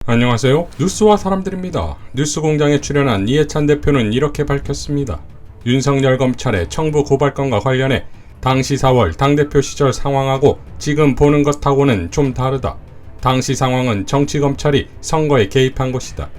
안녕하세요. 뉴스와 사람들입니다. 뉴스공장에 출연한 이해찬 대표는 이렇게 밝혔습니다. 윤석열 검찰의 청부 고발건과 관련해 당시 4월 당대표 시절 상황하고 지금 보는 것하고는 좀 다르다. 당시 상황은 정치검찰이 선거에 개입한 것이다.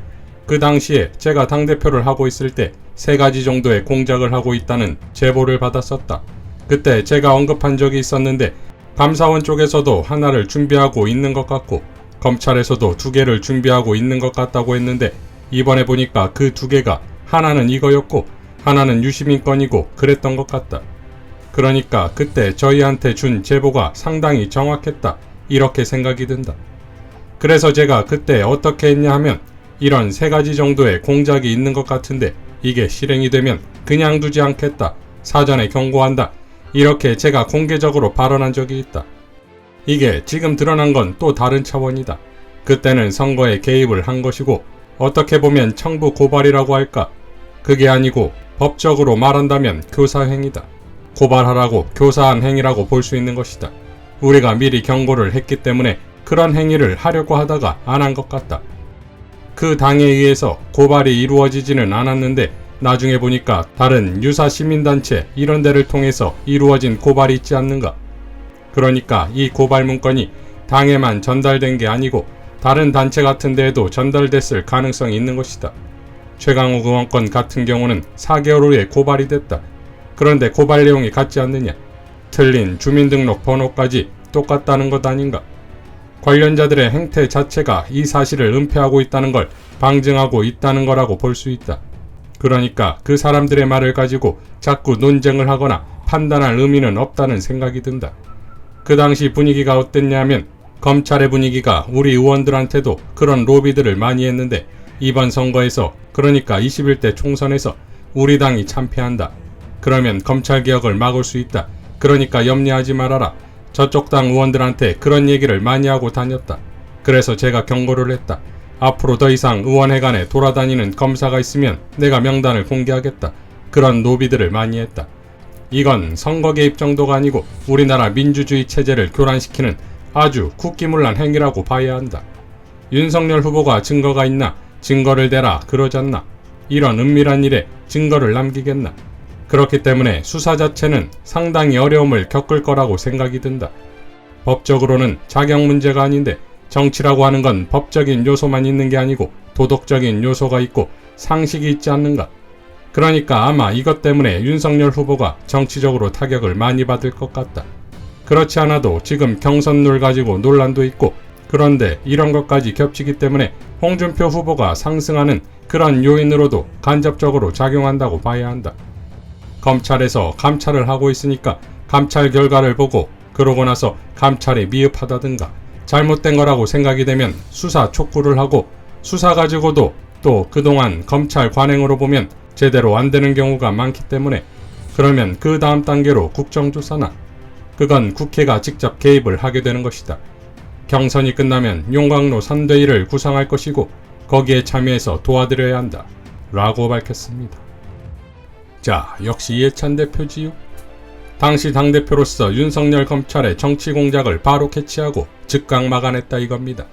그 당시에 제가 당대표를 하고 있을 때 3가지 정도의 공작을 하고 있다는 제보를 받았었다. 그때 제가 언급한 적이 있었는데 감사원 쪽에서도 하나를 준비하고 있는 것 같고 검찰에서도 2개를 준비하고 있는 것 같다고 했는데 이번에 보니까 그 2개가 하나는 이거였고 하나는 유시민 건이고 그랬던 것 같다. 그러니까 그때 저희한테 준 제보가 상당히 정확했다. 이렇게 생각이 든다. 그래서 제가 그때 어떻게 했냐 하면 이런 3가지 정도의 공작이 있는 것 같은데 이게 실행이 되면 그냥 두지 않겠다. 사전에 경고한다. 이렇게 제가 공개적으로 발언한 적이 있다. 이게 지금 드러난 건 또 다른 차원이다. 그때는 선거에 개입을 한 것이고 어떻게 보면 청부 고발이라고 할까? 그게 아니고 법적으로 말한다면 교사행위다. 고발하라고 교사한 행위라고 볼 수 있는 것이다. 우리가 미리 경고를 했기 때문에 그런 행위를 하려고 하다가 안 한 것 같다. 그 당에 의해서 고발이 이루어지지는 않았는데 나중에 보니까 다른 유사 시민단체 이런 데를 통해서 이루어진 고발이 있지 않는가? 그러니까 이 고발 문건이 당에만 전달된 게 아니고 다른 단체 같은 데에도 전달됐을 가능성이 있는 것이다. 최강욱 의원 건 같은 경우는 4개월 후에 고발이 됐다. 그런데 고발 내용이 같지 않느냐? 틀린 주민등록 번호까지 똑같다는 것 아닌가? 관련자들의 행태 자체가 이 사실을 은폐하고 있다는 걸 방증하고 있다는 거라고 볼 수 있다. 그러니까 그 사람들의 말을 가지고 자꾸 논쟁을 하거나 판단할 의미는 없다는 생각이 든다. 그 당시 분위기가 어땠냐면 검찰의 분위기가 우리 의원들한테도 그런 로비들을 많이 했는데 이번 선거에서 그러니까 21대 총선에서 우리 당이 참패한다. 그러면 검찰개혁을 막을 수 있다. 그러니까 염려하지 말아라. 저쪽 당 의원들한테 그런 얘기를 많이 하고 다녔다. 그래서 제가 경고를 했다. 앞으로 더 이상 의원회관에 돌아다니는 검사가 있으면 내가 명단을 공개하겠다. 그런 로비들을 많이 했다. 이건 선거 개입 정도가 아니고 우리나라 민주주의 체제를 교란시키는 아주 국기문란 행위라고 봐야 한다. 윤석열 후보가 증거가 있나? 증거를 대라 그러잖나? 이런 은밀한 일에 증거를 남기겠나? 그렇기 때문에 수사 자체는 상당히 어려움을 겪을 거라고 생각이 든다. 법적으로는 자격 문제가 아닌데 정치라고 하는 건 법적인 요소만 있는 게 아니고 도덕적인 요소가 있고 상식이 있지 않는가? 그러니까 아마 이것 때문에 윤석열 후보가 정치적으로 타격을 많이 받을 것 같다. 그렇지 않아도 지금 경선룰 가지고 논란도 있고 그런데 이런 것까지 겹치기 때문에 홍준표 후보가 상승하는 그런 요인으로도 간접적으로 작용한다고 봐야 한다. 검찰에서 감찰을 하고 있으니까 감찰 결과를 보고 그러고 나서 감찰이 미흡하다든가 잘못된 거라고 생각이 되면 수사 촉구를 하고 수사 가지고도 또 그동안 검찰 관행으로 보면 제대로 안 되는 경우가 많기 때문에 그러면 그 다음 단계로 국정조사나 그건 국회가 직접 개입을 하게 되는 것이다. 경선이 끝나면 용광로 선대위를 구성할 것이고 거기에 참여해서 도와드려야 한다. 라고 밝혔습니다. 자, 역시 이해찬 대표지요. 당시 당대표로서 윤석열 검찰의 정치 공작을 바로 캐치하고 즉각 막아냈다 이겁니다.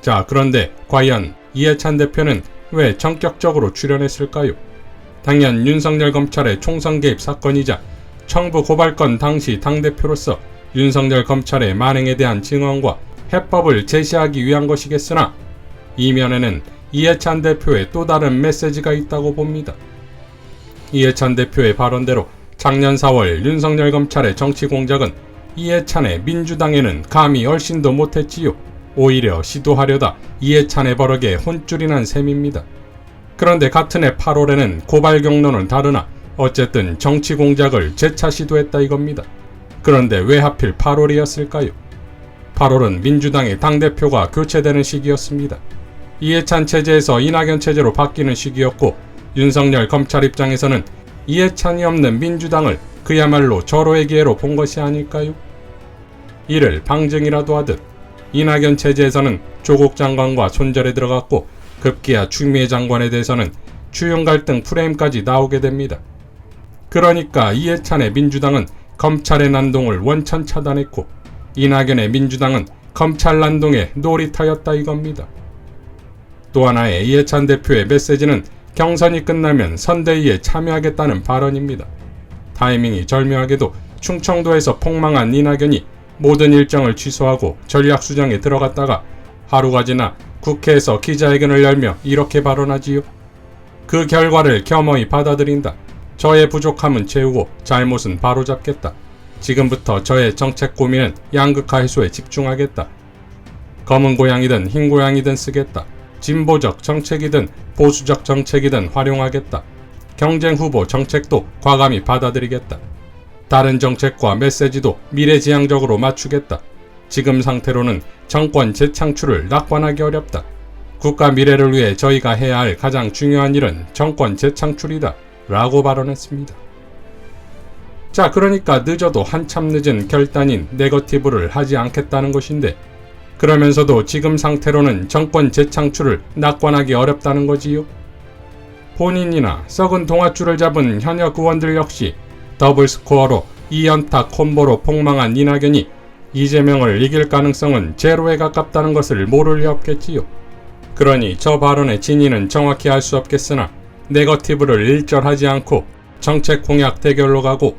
자, 그런데 과연 이해찬 대표는 왜 전격적으로 출연했을까요? 당연 윤석열 검찰의 총선 개입 사건이자 청부 고발건 당시 당대표로서 윤석열 검찰의 만행에 대한 증언과 해법을 제시하기 위한 것이겠으나 이면에는 이해찬 대표의 또 다른 메시지가 있다고 봅니다. 이해찬 대표의 발언대로 작년 4월 윤석열 검찰의 정치 공작은 이해찬의 민주당에는 감히 얼씬도 못했지요. 오히려 시도하려다 이해찬의 버럭에 혼쭐이 난 셈입니다. 그런데 같은 해 8월에는 고발 경로는 다르나 어쨌든 정치 공작을 재차 시도했다 이겁니다. 그런데 왜 하필 8월이었을까요? 8월은 민주당의 당대표가 교체되는 시기였습니다. 이해찬 체제에서 이낙연 체제로 바뀌는 시기였고 윤석열 검찰 입장에서는 이해찬이 없는 민주당을 그야말로 절호의 기회로 본 것이 아닐까요? 이를 방증이라도 하듯 이낙연 체제에서는 조국 장관과 손절에 들어갔고 급기야 추미애 장관에 대해서는 추윤 갈등 프레임까지 나오게 됩니다. 그러니까 이해찬의 민주당은 검찰의 난동을 원천 차단했고 이낙연의 민주당은 검찰 난동에 놀이터였다 이겁니다. 또 하나의 이해찬 대표의 메시지는 경선이 끝나면 선대위에 참여하겠다는 발언입니다. 타이밍이 절묘하게도 충청도에서 폭망한 이낙연이 모든 일정을 취소하고 전략수정에 들어갔다가 하루가 지나 국회에서 기자회견을 열며 이렇게 발언하지요. 그 결과를 겸허히 받아들인다. 저의 부족함은 채우고 잘못은 바로잡겠다. 지금부터 저의 정책 고민은 양극화 해소에 집중하겠다. 검은 고양이든 흰 고양이든 쓰겠다. 진보적 정책이든 보수적 정책이든 활용하겠다. 경쟁 후보 정책도 과감히 받아들이겠다. 다른 정책과 메시지도 미래지향적으로 맞추겠다. 지금 상태로는 정권 재창출을 낙관하기 어렵다. 국가 미래를 위해 저희가 해야 할 가장 중요한 일은 정권 재창출이다. 라고 발언했습니다. 자, 그러니까 늦어도 한참 늦은 결단인 네거티브를 하지 않겠다는 것인데, 그러면서도 지금 상태로는 정권 재창출을 낙관하기 어렵다는 거지요. 본인이나 썩은 동아줄을 잡은 현역 의원들 역시 더블 스코어로 2연타 콤보로 폭망한 이낙연이 이재명을 이길 가능성은 제로에 가깝다는 것을 모를 리 없겠지요. 그러니 저 발언의 진위는 정확히 알 수 없겠으나 네거티브를 일절하지 않고 정책 공약 대결로 가고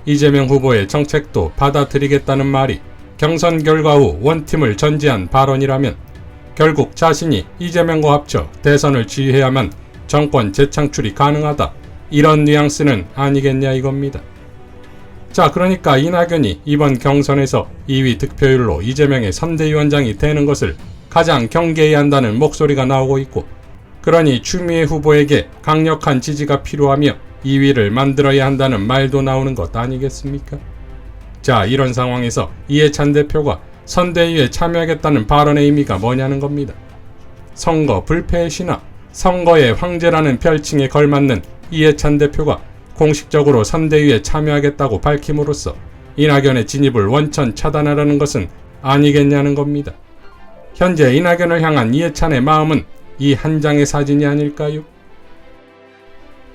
이재명 후보의 정책도 받아들이겠다는 말이 경선 결과 후 원팀을 전제한 발언이라면 결국 자신이 이재명과 합쳐 대선을 지휘해야만 정권 재창출이 가능하다, 이런 뉘앙스는 아니겠냐 이겁니다. 자, 그러니까 이낙연이 이번 경선에서 2위 득표율로 이재명의 선대위원장이 되는 것을 가장 경계해야 한다는 목소리가 나오고 있고, 그러니 추미애 후보에게 강력한 지지가 필요하며 2위를 만들어야 한다는 말도 나오는 것 아니겠습니까? 자, 이런 상황에서 이해찬 대표가 선대위에 참여하겠다는 발언의 의미가 뭐냐는 겁니다. 선거 불패의 신화, 선거의 황제라는 별칭에 걸맞는 이해찬 대표가 공식적으로 선대위에 참여하겠다고 밝힘으로써 이낙연의 진입을 원천 차단하라는 것은 아니겠냐는 겁니다. 현재 이낙연을 향한 이해찬의 마음은 이 한 장의 사진이 아닐까요?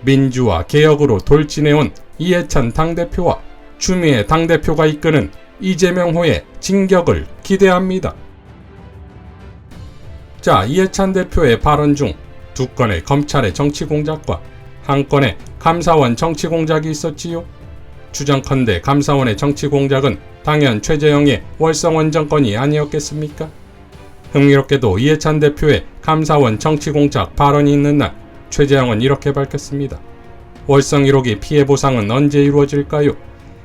민주화 개혁으로 돌진해온 이해찬 당대표와 추미애 당대표가 이끄는 이재명호의 진격을 기대합니다. 자, 이해찬 대표의 발언 중 2건의 검찰의 정치 공작과 1건의 감사원 정치 공작이 있었지요. 추정컨대 감사원의 정치 공작은 당연 최재형의 월성원 건이 아니었겠습니까? 흥미롭게도 이해찬 대표의 감사원 정치 공작 발언이 있는 날 최재형은 이렇게 밝혔습니다. 월성 1호기 피해 보상은 언제 이루어질까요?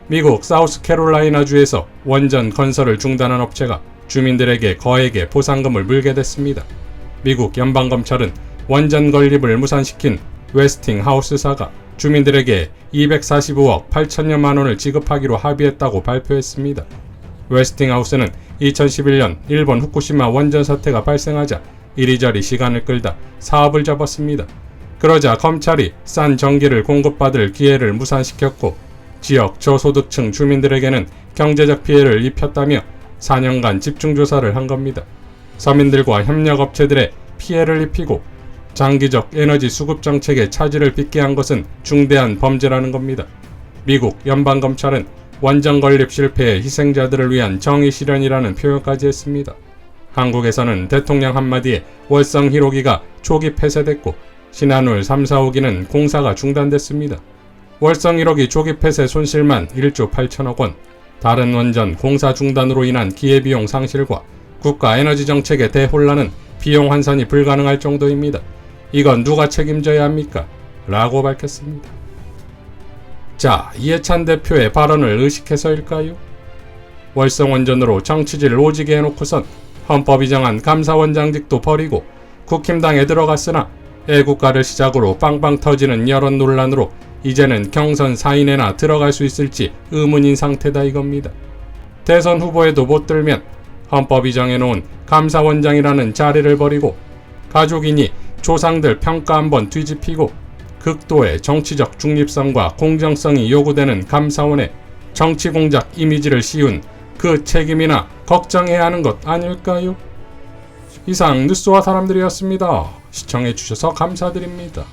미국 사우스캐롤라이나주에서 원전 건설을 중단한 업체가 주민들에게 거액의 보상금을 물게 됐습니다. 미국 연방검찰은 원전 건립을 무산시킨 웨스팅하우스사가 주민들에게 245억 8천여만 원을 지급하기로 합의했다고 발표했습니다. 웨스팅하우스는 2011년 일본 후쿠시마 원전 사태가 발생하자 이리저리 시간을 끌다 사업을 접었습니다. 그러자 검찰이 싼 전기를 공급받을 기회를 무산시켰고 지역 저소득층 주민들에게는 경제적 피해를 입혔다며 4년간 집중조사를 한 겁니다. 서민들과 협력업체들의 피해를 입히고 장기적 에너지 수급 정책에 차질을 빚게 한 것은 중대한 범죄라는 겁니다. 미국 연방검찰은 원전 건립 실패의 희생자들을 위한 정의 실현이라는 표현까지 했습니다. 한국에서는 대통령 한마디에 월성 1호기가 초기 폐쇄됐고 신한울 3, 4호기는 공사가 중단됐습니다. 월성 1호기 초기 폐쇄 손실만 1조 8천억 원, 다른 원전 공사 중단으로 인한 기회비용 상실과 국가 에너지 정책의 대혼란은 비용 환산이 불가능할 정도입니다. 이건 누가 책임져야 합니까? 라고 밝혔습니다. 자, 이해찬 대표의 발언을 의식해서일까요? 월성원전으로 정치질을 오지게 해놓고선 헌법이 정한 감사원장직도 버리고 국힘당에 들어갔으나 애국가를 시작으로 빵빵 터지는 여론 논란으로 이제는 경선 4인에나 들어갈 수 있을지 의문인 상태다 이겁니다. 대선 후보에도 못 들면 헌법이 정해놓은 감사원장이라는 자리를 버리고 가족이니 조상들 평가 한번 뒤집히고 극도의 정치적 중립성과 공정성이 요구되는 감사원에 정치공작 이미지를 씌운 그 책임이나 걱정해야 하는 것 아닐까요? 이상 뉴스와 사람들이었습니다. 시청해주셔서 감사드립니다.